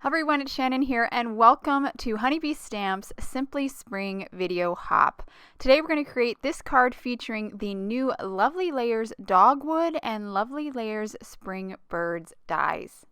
Hi everyone, it's Shannon here, and welcome to Honeybee Stamps Simply Spring Video Hop. Today we're going to create this card featuring the new Lovely Layers Dogwood and Lovely Layers Spring Birds dies.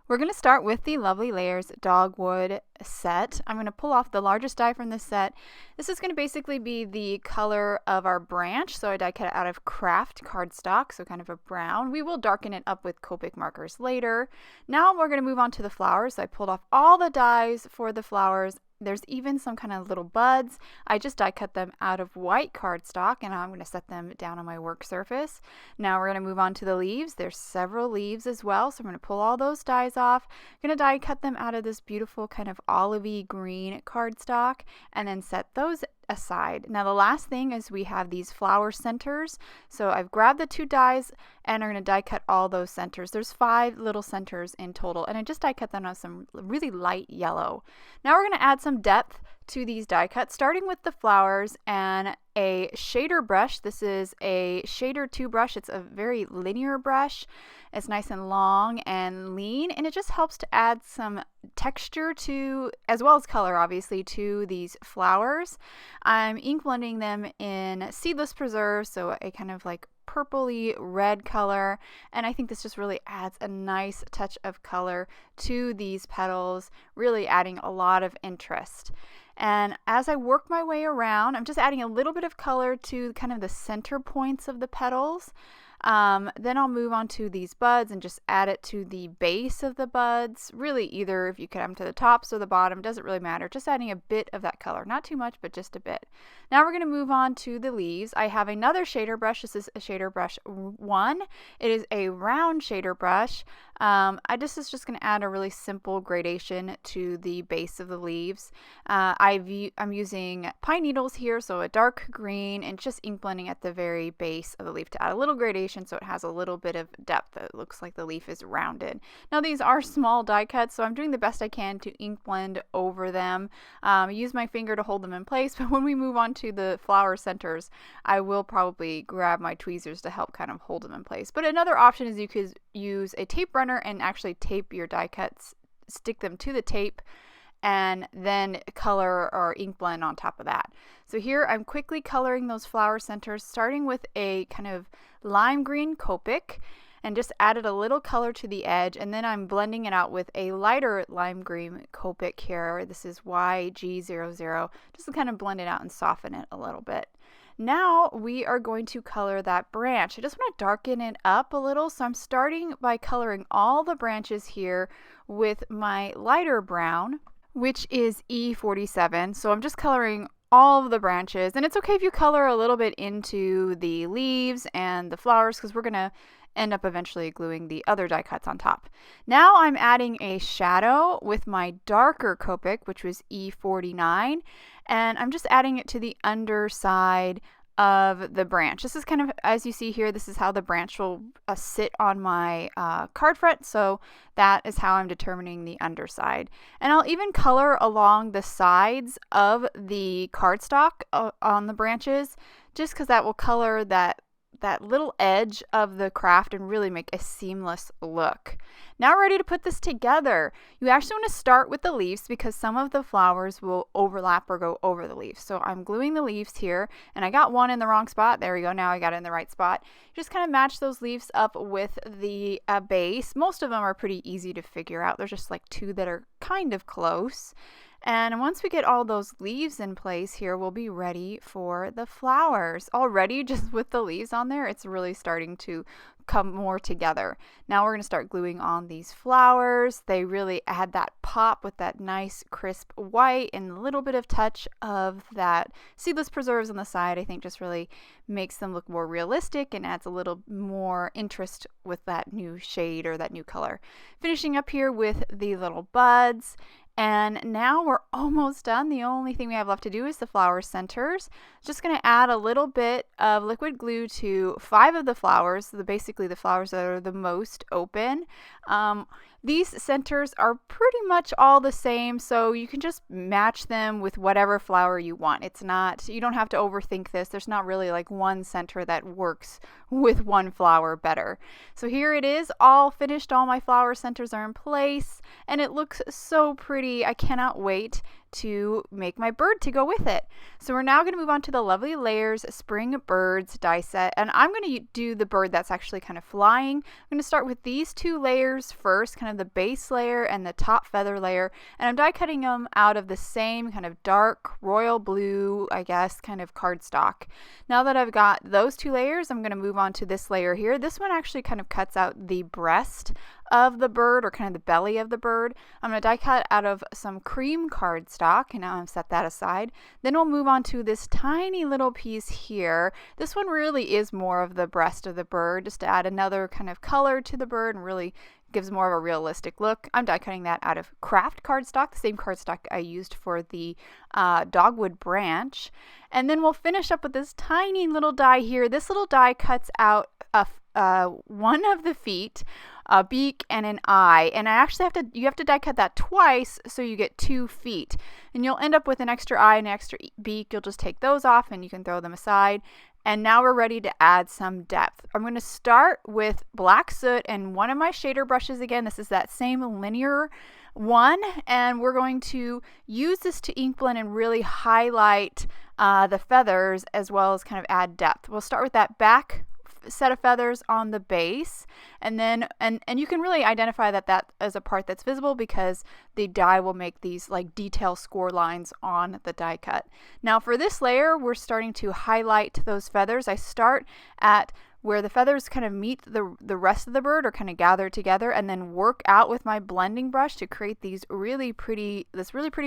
We're going to start with the Lovely Layers Dogwood set. I'm going to pull off the largest die from this set. This is going to basically be the color of our branch, so I die cut it out of Kraft cardstock, so kind of a brown. We will darken it up with copic markers later. Now we're going to move on to the flowers. So I pulled off all the dies for the flowers. There's even some kind of little buds. I just die cut them out of white cardstock, and I'm going to set them down on my work surface. Now we're going to move on to the leaves. There's several leaves as well, so I'm going to pull all those dies off. I'm going to die cut them out of this beautiful kind of olivey green cardstock, and then set those aside. Now the last thing is we have these flower centers. So I've grabbed the two dies and I'm going to die cut all those centers. There's 5 little centers in total, and I just die cut them on some really light yellow. Now we're going to add some depth to these die cuts, starting with the flowers and a shader brush. This is a shader 2 brush. It's a very linear brush. It's nice and long and lean, and it just helps to add some texture to, as well as color obviously, to these flowers. I'm ink blending them in seedless preserve, so a kind of like purpley red color, and I think this just really adds a nice touch of color to these petals, really adding a lot of interest. And as I work my way around, I'm just adding a little bit of color to kind of the center points of the petals. Then I'll move on to these buds and just add it to the base of the buds. Really, either if you cut them to the tops or the bottom, doesn't really matter. Just adding a bit of that color. Not too much, but just a bit. Now we're going to move on to the leaves. I have another shader brush. This is a shader brush 1. It is a round shader brush. This is just going to add a really simple gradation to the base of the leaves. I'm using pine needles here, so a dark green, and just ink blending at the very base of the leaf to add a little gradation so it has a little bit of depth. It looks like the leaf is rounded. Now these are small die cuts, so I'm doing the best I can to ink blend over them. I use my finger to hold them in place, but when we move on to the flower centers, I will probably grab my tweezers to help kind of hold them in place. But another option is you could use a tape runner and actually tape your die cuts, stick them to the tape, and then color or ink blend on top of that. So here I'm quickly coloring those flower centers, starting with a kind of lime green copic, and just added a little color to the edge, and then I'm blending it out with a lighter lime green copic here. This is YG00, just to kind of blend it out and soften it a little bit. Now we are going to color that branch. I just want to darken it up a little, so I'm starting by coloring all the branches here with my lighter brown, which is E47. So I'm just coloring all of the branches, and it's okay if you color a little bit into the leaves and the flowers, because we're going to end up eventually gluing the other die cuts on top. Now I'm adding a shadow with my darker copic, which was E49, and I'm just adding it to the underside of the branch. This is kind of, as you see here, this is how the branch will sit on my card front, so that is how I'm determining the underside. And I'll even color along the sides of the cardstock on the branches, just because that will color that little edge of the craft and really make a seamless look. Now we're ready to put this together. You actually want to start with the leaves because some of the flowers will overlap or go over the leaves. So I'm gluing the leaves here, and I got one in the wrong spot. There we go. Now I got it in the right spot. Just kind of match those leaves up with the base. Most of them are pretty easy to figure out. There's just like 2 that are kind of close. And once we get all those leaves in place here, we'll be ready for the flowers. Already, just with the leaves on there, it's really starting to come more together. Now we're going to start gluing on these flowers. They really add that pop with that nice crisp white and a little bit of touch of that seedless preserves on the side. I think just really makes them look more realistic and adds a little more interest with that new shade or that new color. Finishing up here with the little buds. And now we're almost done. The only thing we have left to do is the flower centers. Just going to add a little bit of liquid glue to 5 of the flowers, basically the flowers that are the most open. These centers are pretty much all the same, so you can just match them with whatever flower you want. You don't have to overthink this. There's not really like one center that works with one flower better. So here it is, all finished. All my flower centers are in place, and it looks so pretty. I cannot wait to make my bird to go with it. So we're now going to move on to the Lovely Layers Spring Birds die set, and I'm going to do the bird that's actually kind of flying. I'm going to start with these two layers first, kind of the base layer and the top feather layer, and I'm die cutting them out of the same kind of dark royal blue, I guess, kind of cardstock. Now that I've got those two layers, I'm going to move on to this layer here. This one actually kind of cuts out the breast of the bird, or kind of the belly of the bird. I'm going to die cut out of some cream cardstock, and now I've set that aside. Then we'll move on to this tiny little piece here. This one really is more of the breast of the bird, just to add another kind of color to the bird and really gives more of a realistic look. I'm die cutting that out of Kraft cardstock, the same cardstock I used for the Dogwood branch. And then we'll finish up with this tiny little die here. This little die cuts out one of the feet, a beak, and an eye. And you have to die cut that twice, so you get 2 feet. And you'll end up with an extra eye and an extra beak. You'll just take those off and you can throw them aside. And now we're ready to add some depth. I'm going to start with black soot and one of my shader brushes again. This is that same linear one, and we're going to use this to ink blend and really highlight the feathers as well as kind of add depth. We'll start with that back set of feathers on the base, and then and you can really identify that as a part that's visible because the die will make these like detail score lines on the die cut. Now for this layer, we're starting to highlight those feathers. I start at where the feathers kind of meet the rest of the bird, or kind of gather together, and then work out with my blending brush to create this really pretty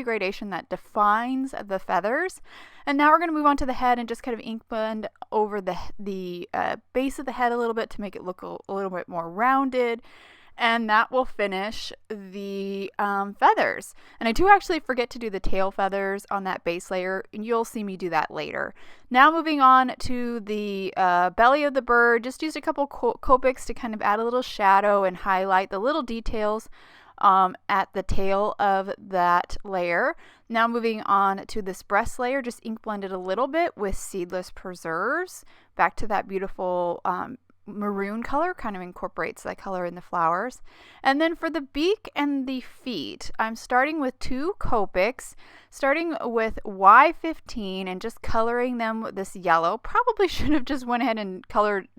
gradation that defines the feathers. And now we're going to move on to the head and just kind of ink blend over the base of the head a little bit to make it look a little bit more rounded. And that will finish the feathers. And I do actually forget to do the tail feathers on that base layer, and you'll see me do that later. Now moving on to the belly of the bird, just used a couple copics to kind of add a little shadow and highlight the little details at the tail of that layer. Now moving on to this breast layer, just ink blended a little bit with Seedless Preserves, back to that beautiful maroon color, kind of incorporates that color in the flowers. And then for the beak and the feet, I'm starting with 2 copics, starting with Y15 and just coloring them with this yellow. Probably should have just went ahead and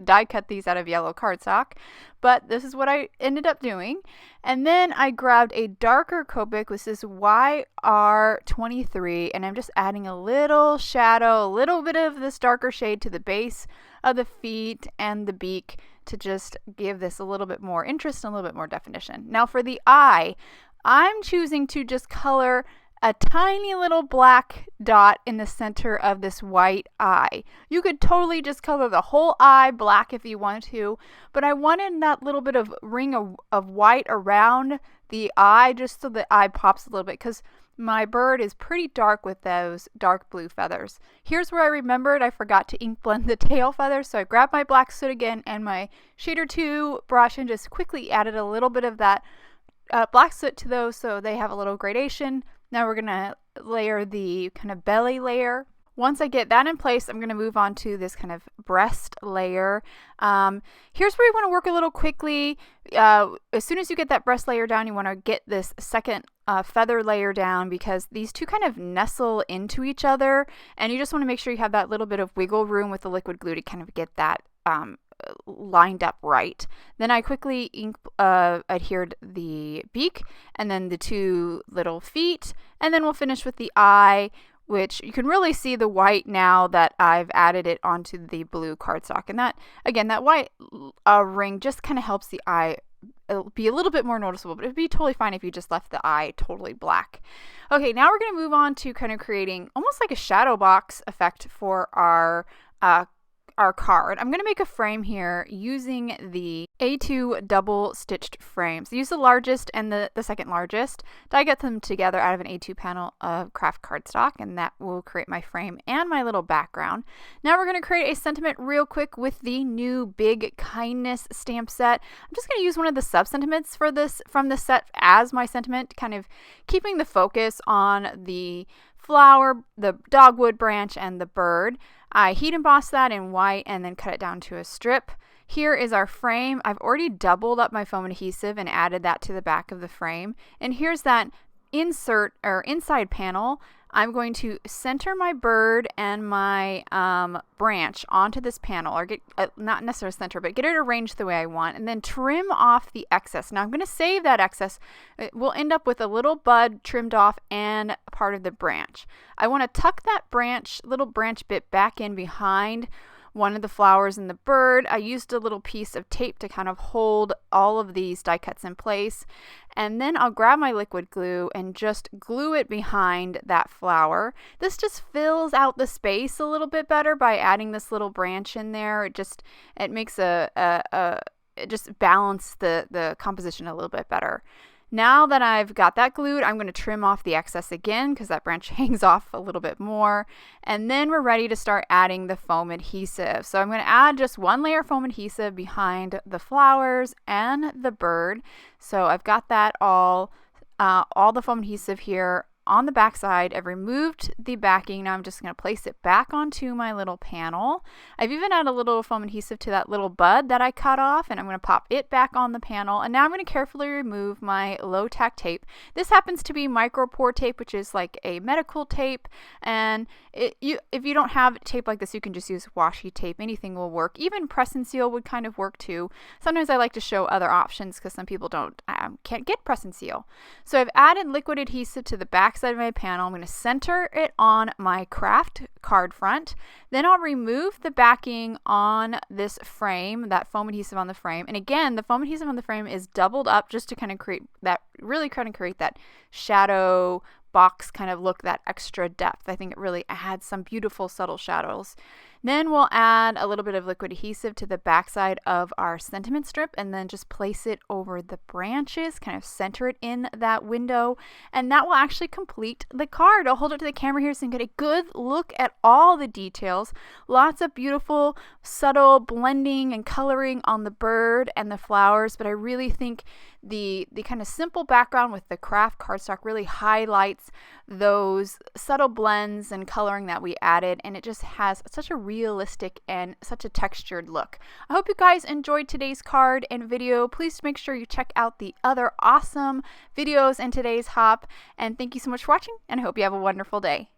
die cut these out of yellow cardstock, but this is what I ended up doing. And then I grabbed a darker copic, which is YR23, and I'm just adding a little shadow, a little bit of this darker shade to the base of the feet and the beak to just give this a little bit more interest and a little bit more definition. Now for the eye, I'm choosing to just color a tiny little black dot in the center of this white eye. You could totally just color the whole eye black if you wanted to, but I wanted that little bit of ring of white around the eye just so the eye pops a little bit, because my bird is pretty dark with those dark blue feathers. Here's where I remembered I forgot to ink blend the tail feathers, so I grabbed my black soot again and my Shader 2 brush and just quickly added a little bit of that black soot to those so they have a little gradation. Now we're going to layer the kind of belly layer. Once I get that in place, I'm going to move on to this kind of breast layer. Here's where you want to work a little quickly. As soon as you get that breast layer down, you want to get this second feather layer down, because these two kind of nestle into each other, and you just want to make sure you have that little bit of wiggle room with the liquid glue to kind of get that lined up right. Then I quickly adhered the beak and then the 2 little feet, and then we'll finish with the eye, which you can really see the white now that I've added it onto the blue cardstock. And that, again, that white ring just kind of helps the eye be a little bit more noticeable, but it'd be totally fine if you just left the eye totally black. Okay, now we're going to move on to kind of creating almost like a shadow box effect for our our card. I'm going to make a frame here using the A2 double stitched frames. I use the largest and the second largest. I get them together out of an A2 panel of Kraft cardstock, and that will create my frame and my little background. Now we're going to create a sentiment real quick with the new Big Kindness stamp set. I'm just going to use one of the sub-sentiments for this from the set as my sentiment, kind of keeping the focus on the flower, the dogwood branch, and the bird. I heat emboss that in white and then cut it down to a strip. Here is our frame. I've already doubled up my foam adhesive and added that to the back of the frame. And here's that insert or inside panel. I'm going to center my bird and my branch onto this panel, or get not necessarily center, but get it arranged the way I want, and then trim off the excess. Now I'm going to save that excess. We'll end up with a little bud trimmed off and part of the branch. I want to tuck that little branch bit back in behind one of the flowers and the bird. I used a little piece of tape to kind of hold all of these die cuts in place, and then I'll grab my liquid glue and just glue it behind that flower. This just fills out the space a little bit better by adding this little branch in there. It makes it just balance the composition a little bit better. Now that I've got that glued, I'm going to trim off the excess again because that branch hangs off a little bit more. And then we're ready to start adding the foam adhesive. So I'm going to add just one layer of foam adhesive behind the flowers and the bird. So I've got that all the foam adhesive here on the back side. I've removed the backing. Now I'm just going to place it back onto my little panel. I've even added a little foam adhesive to that little bud that I cut off, and I'm going to pop it back on the panel. And now I'm going to carefully remove my low tack tape. This happens to be micro pour tape, which is like a medical tape. And if you don't have tape like this, you can just use washi tape. Anything will work. Even press and seal would kind of work too. Sometimes I like to show other options because some people can't get press and seal. So I've added liquid adhesive to the back side of my panel. I'm going to center it on my Kraft card front. Then I'll remove the backing on this frame, that foam adhesive on the frame. And again, the foam adhesive on the frame is doubled up just to kind of create that shadow box kind of look, that extra depth. I think it really adds some beautiful subtle shadows. Then we'll add a little bit of liquid adhesive to the backside of our sentiment strip and then just place it over the branches, kind of center it in that window, and that will actually complete the card. I'll hold it to the camera here so you can get a good look at all the details. Lots of beautiful, subtle blending and coloring on the bird and the flowers, but I really think the kind of simple background with the Kraft cardstock really highlights those subtle blends and coloring that we added, and it just has such a realistic and such a textured look. I hope you guys enjoyed today's card and video. Please make sure you check out the other awesome videos in today's hop, and thank you so much for watching, and I hope you have a wonderful day.